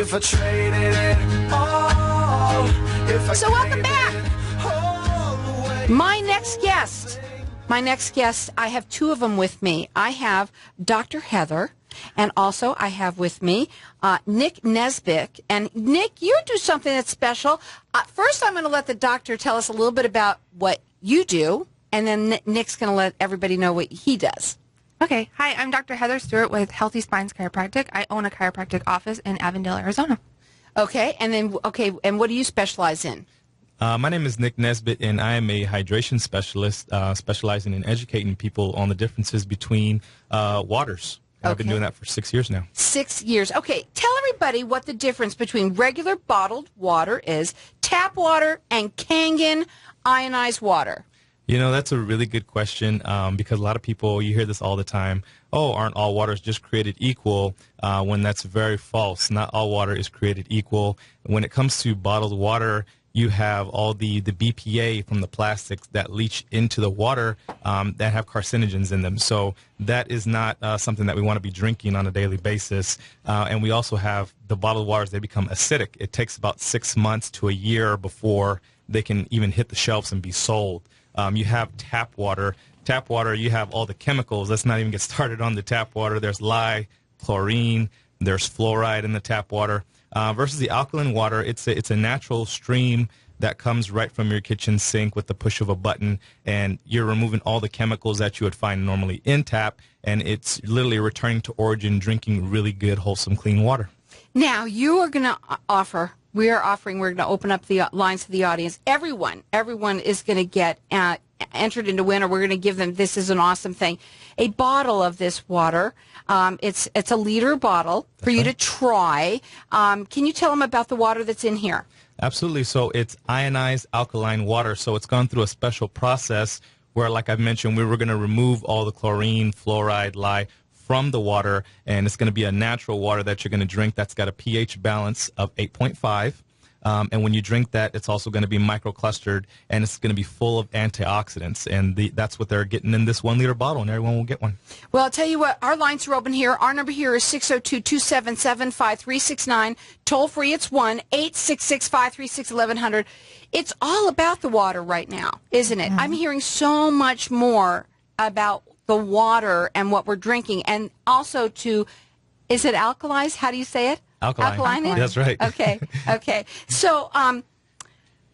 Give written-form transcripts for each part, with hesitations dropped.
if I traded it all, if I So welcome gave back. it all away. My next guest, I have two of them with me. I have Dr. Heather, and also I have with me Nick Nesbitt. And Nick, you do something that's special. First, I'm going to let the doctor tell us a little bit about what you do, and then Nick's going to let everybody know what he does. Okay. Hi, I'm Dr. Heather Stewart with Healthy Spines Chiropractic. I own a chiropractic office in Avondale, Arizona. Okay, and what do you specialize in? My name is Nick Nesbitt, and I am a hydration specialist specializing in educating people on the differences between waters. I've been doing that for 6 years now. 6 years. Okay, tell everybody what the difference between regular bottled water is, tap water, and Kangen ionized water. You know, that's a really good question because a lot of people, you hear this all the time, oh, aren't all waters just created equal, when that's very false. Not all water is created equal. When it comes to bottled water, you have all the BPA from the plastics that leach into the water that have carcinogens in them. So that is not something that we want to be drinking on a daily basis. And we also have the bottled waters, they become acidic. It takes about 6 months to a year before they can even hit the shelves and be sold. You have tap water. Tap water, you have all the chemicals. Let's not even get started on the tap water. There's lye, chlorine, there's fluoride in the tap water. Versus the alkaline water, it's a natural stream that comes right from your kitchen sink with the push of a button, and you're removing all the chemicals that you would find normally in tap, and it's literally returning to origin, drinking really good, wholesome, clean water. Now, you are going to we're going to open up the lines to the audience. Everyone is going to get entered into win, or we're going to give them, this is an awesome thing, a bottle of this water. It's a liter bottle for you to try. Can you tell them about the water that's in here? Absolutely. So it's ionized alkaline water. So it's gone through a special process where, like I've mentioned, we were going to remove all the chlorine, fluoride, lye from the water, and it's going to be a natural water that you're going to drink that's got a pH balance of 8.5. And when you drink that, it's also going to be microclustered, and it's going to be full of antioxidants. And that's what they're getting in this 1 liter bottle, and everyone will get one. Well, I'll tell you what, our lines are open here. Our number here is 602-277-5369. Toll free, it's 1-866-536-1100. It's all about the water right now, isn't it? I'm hearing so much more about the water and what we're drinking, and also is it alkalized? How do you say it? Alkaline. That's right. Okay. So,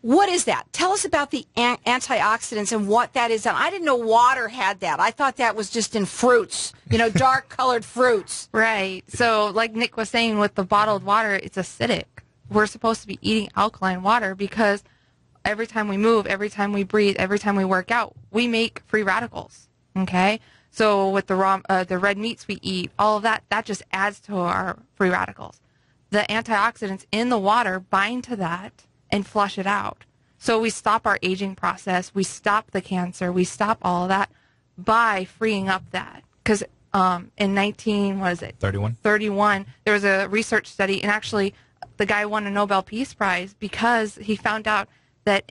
what is that? Tell us about the antioxidants and what that is. I didn't know water had that. I thought that was just in fruits, dark-colored fruits. Right. So like Nick was saying, with the bottled water, it's acidic. We're supposed to be eating alkaline water because every time we move, every time we breathe, every time we work out, we make free radicals. Okay? So with the red meats we eat, all of that just adds to our free radicals. The antioxidants in the water bind to that and flush it out. So we stop our aging process, we stop the cancer, we stop all of that by freeing up that. Because in 31, there was a research study, and actually the guy won a Nobel Peace Prize because he found out that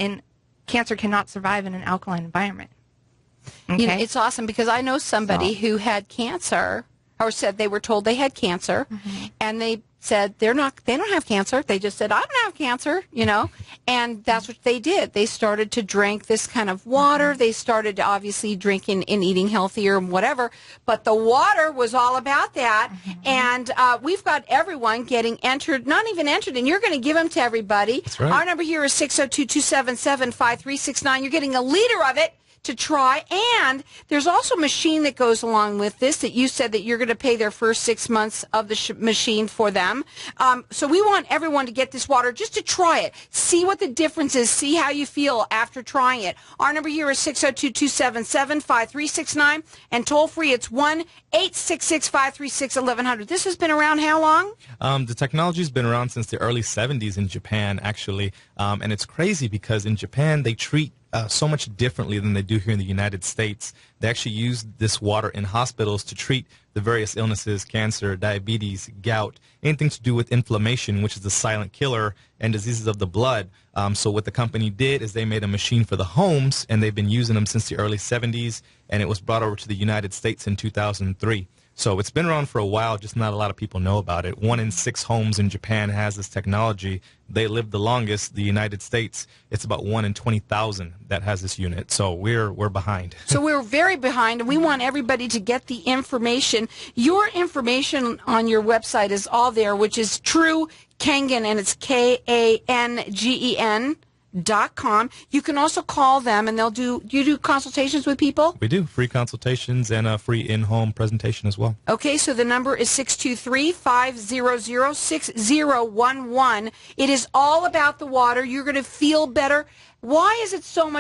cancer cannot survive in an alkaline environment. Okay? It's awesome because I know somebody who had cancer, or said they were told they had cancer, and they said they don't have cancer. They just said, I don't have cancer, and that's what they did. They started to drink this kind of water. They started obviously drinking and eating healthier and whatever, but the water was all about that. And we've got everyone getting entered, not even entered, and you're going to give them to everybody. That's right. Our number here is 602-277-5369. You're getting a liter of it to try, and there's also a machine that goes along with this that you said that you're going to pay their first 6 months of the machine for them. So we want everyone to get this water just to try it, see what the difference is, see how you feel after trying it. Our number here is 602-277-5369, and toll free it's 1-866-536-1100. This has been around how long? The technology's been around since the early 70s in Japan, actually, and it's crazy because in Japan they treat so much differently than they do here in the United States. They actually use this water in hospitals to treat the various illnesses, cancer, diabetes, gout, anything to do with inflammation, which is the silent killer, and diseases of the blood. So what the company did is they made a machine for the homes, and they've been using them since the early 70s, and it was brought over to the United States in 2003. So it's been around for a while, just not a lot of people know about it. 1 in 6 homes in Japan has this technology. They live the longest. The United States, it's about 1 in 20,000 that has this unit. So we're behind. So we're very behind, and we want everybody to get the information. Your information on your website is all there, which is True Kangen, and it's KANGEN.com. You can also call them, and do you do consultations with people? We do free consultations and a free in-home presentation as well. Okay, so the number is 623-500-6011. It is all about the water. You're going to feel better. Why is it so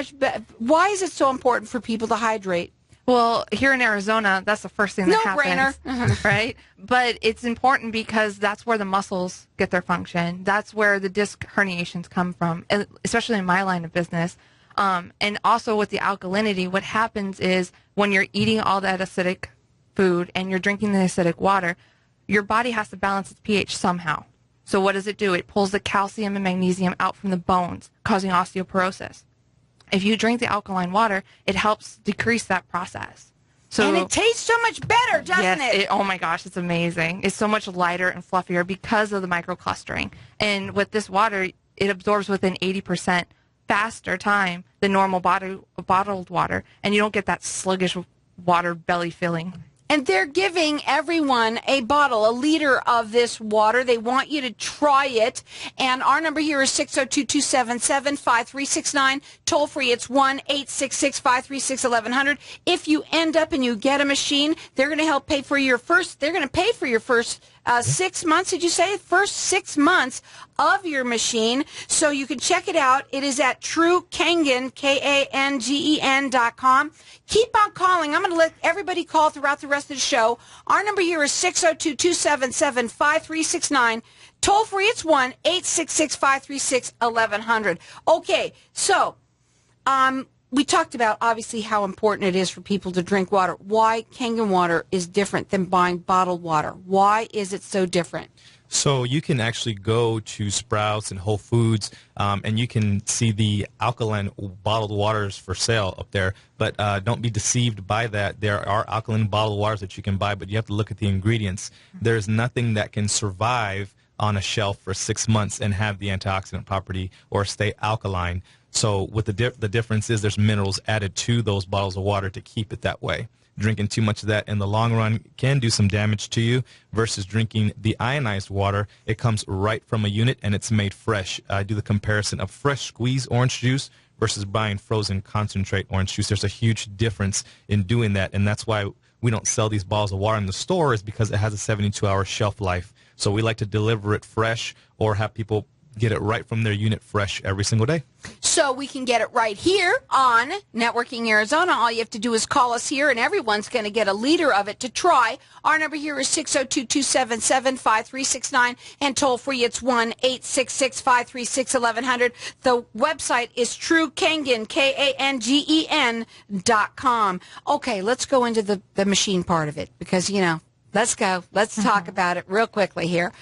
why is it so important for people to hydrate? Well, here in Arizona, that's the first thing that happens, right? But it's important because that's where the muscles get their function. That's where the disc herniations come from, especially in my line of business. And also with the alkalinity, what happens is when you're eating all that acidic food and you're drinking the acidic water, your body has to balance its pH somehow. So what does it do? It pulls the calcium and magnesium out from the bones, causing osteoporosis. If you drink the alkaline water, it helps decrease that process. And it tastes so much better, doesn't it? Oh my gosh, it's amazing. It's so much lighter and fluffier because of the microclustering. And with this water, it absorbs within 80% faster time than normal bottled water. And you don't get that sluggish water belly filling. And they're giving everyone a bottle, a liter of this water. They want you to try it. And our number here is 602-277-5369. Toll free, it's 1-866-536-1100. If you end up and you get a machine, they're going to help pay for your first, 6 months, did you say? First 6 months of your machine. So you can check it out. It is at TrueKangen, KANGEN.com. Keep on calling. I'm going to let everybody call throughout the rest of the show. Our number here is 602-277-5369. Toll free, it's 1-866-536-1100. Okay, so we talked about, obviously, how important it is for people to drink water. Why Kangen water is different than buying bottled water. Why is it so different? So you can actually go to Sprouts and Whole Foods, and you can see the alkaline bottled waters for sale up there. But don't be deceived by that. There are alkaline bottled waters that you can buy, but you have to look at the ingredients. There's nothing that can survive on a shelf for 6 months and have the antioxidant property or stay alkaline. So what the difference is, there's minerals added to those bottles of water to keep it that way. Drinking too much of that in the long run can do some damage to you versus drinking the ionized water. It comes right from a unit and it's made fresh. I do the comparison of fresh squeezed orange juice versus buying frozen concentrate orange juice. There's a huge difference in doing that, and that's why we don't sell these bottles of water in the store, is because it has a 72-hour shelf life. So we like to deliver it fresh or have people get it right from their unit fresh every single day. So we can get it right here on Networking Arizona. All you have to do is call us here, and everyone's going to get a liter of it to try. Our number here is 602-277-5369, and toll free, it's 1-866-536-1100. The website is TrueKangen, KANGEN.com. Okay, let's go into the machine part of it, because, let's go. Let's talk about it real quickly here.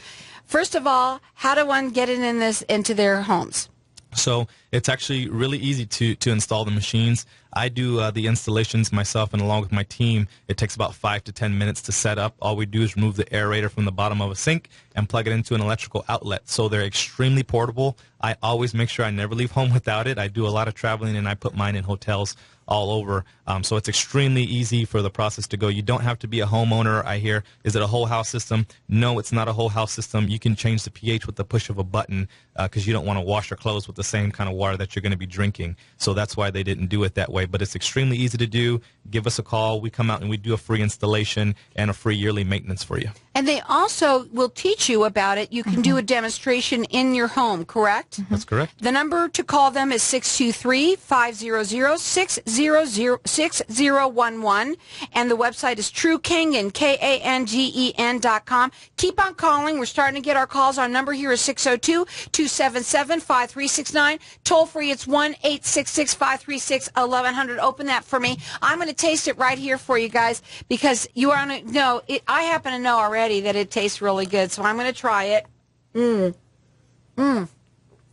First of all, how do one get it into their homes? So it's actually really easy to install the machines. I do the installations myself, and along with my team, it takes about 5 to 10 minutes to set up. All we do is remove the aerator from the bottom of a sink and plug it into an electrical outlet. So they're extremely portable. I always make sure I never leave home without it. I do a lot of traveling, and I put mine in hotels all over. So it's extremely easy for the process to go. You don't have to be a homeowner. I hear, is it a whole house system? No, it's not a whole house system. You can change the pH with the push of a button because you don't want to wash your clothes with the same kind of water that you're going to be drinking. So that's why they didn't do it that way. But it's extremely easy to do. Give us a call. We come out and we do a free installation and a free yearly maintenance for you. And they also will teach you about it. You can do a demonstration in your home, correct? That's correct. The number to call them is 623-500-6011, and the website is TrueKangen, KANGEN.com. Keep on calling. We're starting to get our calls. Our number here is 602-277-5369. Toll free, it's 1-866-536-1100. Open that for me. I'm going to taste it right here for you guys, because you want to know, I happen to know already that it tastes really good, so I'm going to try it.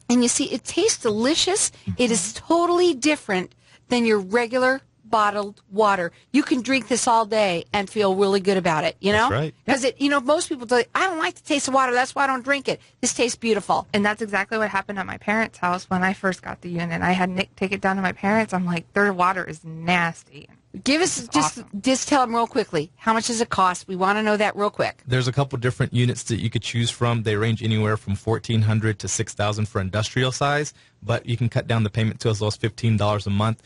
And you see, it tastes delicious. It is totally different than your regular bottled water. You can drink this all day and feel really good about it, you know? That's right. Because most people say, I don't like the taste of water, that's why I don't drink it. This tastes beautiful. And that's exactly what happened at my parents' house when I first got the unit. I had Nick take it down to my parents. I'm like, their water is nasty. Give us awesome. just tell them real quickly, how much does it cost? We want to know that real quick. There's a couple different units that you could choose from. They range anywhere from $1,400 to $6,000 for industrial size, but you can cut down the payment to as low as $15 a month.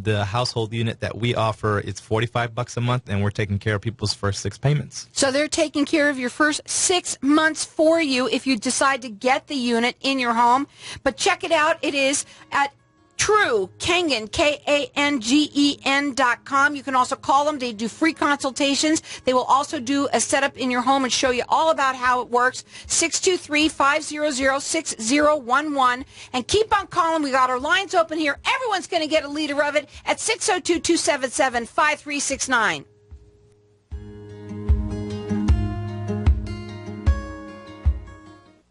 The household unit that we offer is $45 a month, and we're taking care of people's first 6 payments. So they're taking care of your first 6 months for you if you decide to get the unit in your home. But check it out. It is at True Kangen, KANGEN.com. You can also call them. They do free consultations. They will also do a setup in your home and show you all about how it works. 623-500-6011. And keep on calling. We got our lines open here. Everyone's going to get a liter of it at 602-277-5369.